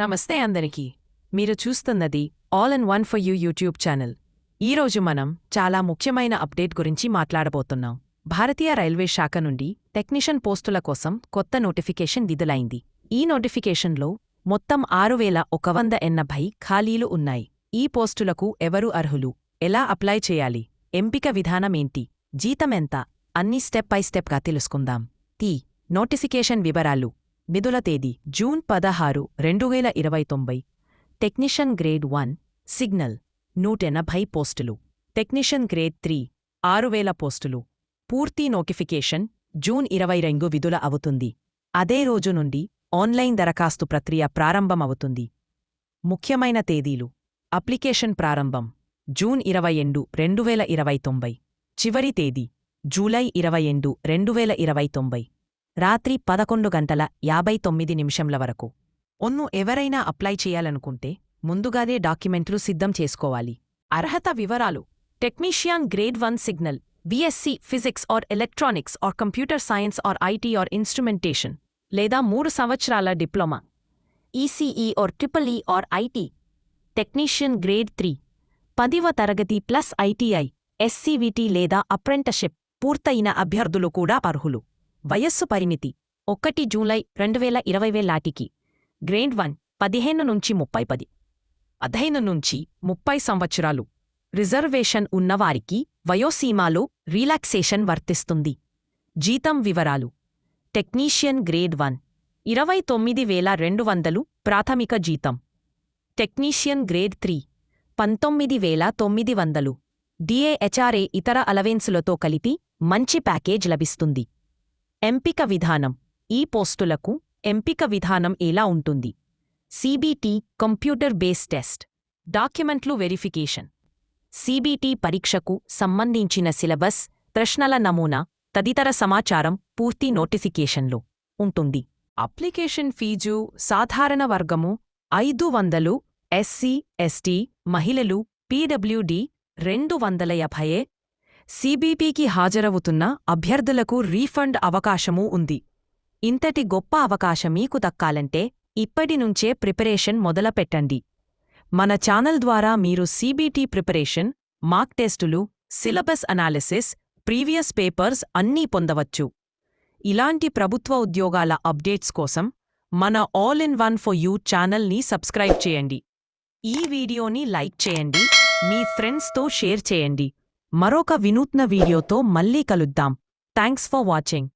నమస్తే అందరికీ. మీరు చూస్తున్నది all in one for you YouTube channel. ఈరోజు మనం చాలా ముఖ్యమైన అప్డేట్ గురించి మాట్లాడబోతున్నాం. భారతీయ రైల్వే శాఖ నుండి టెక్నీషియన్ పోస్టుల కోసం కొత్త నోటిఫికేషన్ విడుదలైంది. ఈ నోటిఫికేషన్లో మొత్తం 6180 ఖాళీలు ఉన్నాయి. ఈ పోస్టులకు ఎవరు అర్హులు, ఎలా అప్లై చేయాలి, ఎంపిక విధానమేంటి, జీతమెంత అన్నీ స్టెప్ బై స్టెప్గా తెలుసుకుందాం. నోటిఫికేషన్ వివరాలు. విడుదల తేదీ జూన్ 16, 2029. టెక్నీషియన్ గ్రేడ్ 1 సిగ్నల్ 180 పోస్టులు. టెక్నీషియన్ గ్రేడ్ 3 6000 పోస్టులు. పూర్తి నోటిఫికేషన్ జూన్ 22 విడుదల అవుతుంది. అదే రోజు నుండి ఆన్లైన్ దరఖాస్తు ప్రక్రియ ప్రారంభమవుతుంది. ముఖ్యమైన తేదీలు. అప్లికేషన్ ప్రారంభం జూన్ 22, 2029. చివరి తేదీ జూలై 22, 2029. రాత్రి 11:59 వరకు. ఎవరైనా అప్లై చేయాలనుకుంటే ముందుగానే డాక్యుమెంట్లు సిద్ధం చేసుకోవాలి. అర్హత వివరాలు. Technician grade 1 signal BSc physics or electronics or computer science or IT or instrumentation లేదా 3 సంవత్సరాల diploma ECE or triple or IT. Technician grade 3 10వ తరగతి ప్లస్ ఐటీఐ, ఎస్సీవీటీ లేదా అప్రెంటిస్షిప్ పూర్తయిన అభ్యర్థులు కూడా అర్హులు. వయస్సు పరిమితి 1 జూలై 2020 నాటికి. గ్రేడ్ 1 15 నుంచి 30, 15 నుంచి 30 సంవత్సరాలు. రిజర్వేషన్ ఉన్నవారికి వయోసీమాలో రిలాక్సేషన్ వర్తిస్తుంది. జీతం వివరాలు. టెక్నీషియన్ గ్రేడ్ 1 29,200 ప్రాథమిక జీతం. Technician grade 3 19,900. డిఏహెచ్ఆర్ఏ ఇతర అలవెన్సులతో కలిపి మంచి ప్యాకేజ్ లభిస్తుంది. ఎంపిక విధానం. ఈ పోస్టులకు ఎంపిక విధానం ఎలా ఉంటుంది? CBT computer base test. డాక్యుమెంట్లు వెరిఫికేషన్. సీబీటీ పరీక్షకు సంబంధించిన సిలబస్, ప్రశ్నల నమూనా తదితర సమాచారం పూర్తి నోటిఫికేషన్లో ఉంటుంది. అప్లికేషన్ ఫీజు సాధారణ వర్గము 500, ఎస్సీ ఎస్టీ మహిళలు పీడబ్ల్యూడీ 250. సీబీపీకి హాజరవుతున్న అభ్యర్థులకు రీఫండ్ అవకాశమూ ఉంది. ఇంతటి గొప్ప అవకాశం మీకు దక్కాలంటే ఇప్పటి నుంచే ప్రిపరేషన్ మొదలుపెట్టండి. మన ఛానల్ ద్వారా మీరు సీబీటీ ప్రిపరేషన్, మార్క్ టెస్టులు, సిలబస్ అనాలిసిస్, ప్రీవియస్ పేపర్స్ అన్నీ పొందవచ్చు. ఇలాంటి ప్రభుత్వ ఉద్యోగాల అప్డేట్స్ కోసం మన all in one for you ఛానల్ని సబ్స్క్రైబ్ చేయండి. ఈ వీడియోని లైక్ చేయండి, మీ ఫ్రెండ్స్తో షేర్ చేయండి. మరొక వినూత్న వీడియోతో మళ్ళీ కలుద్దాం. Thanks for watching.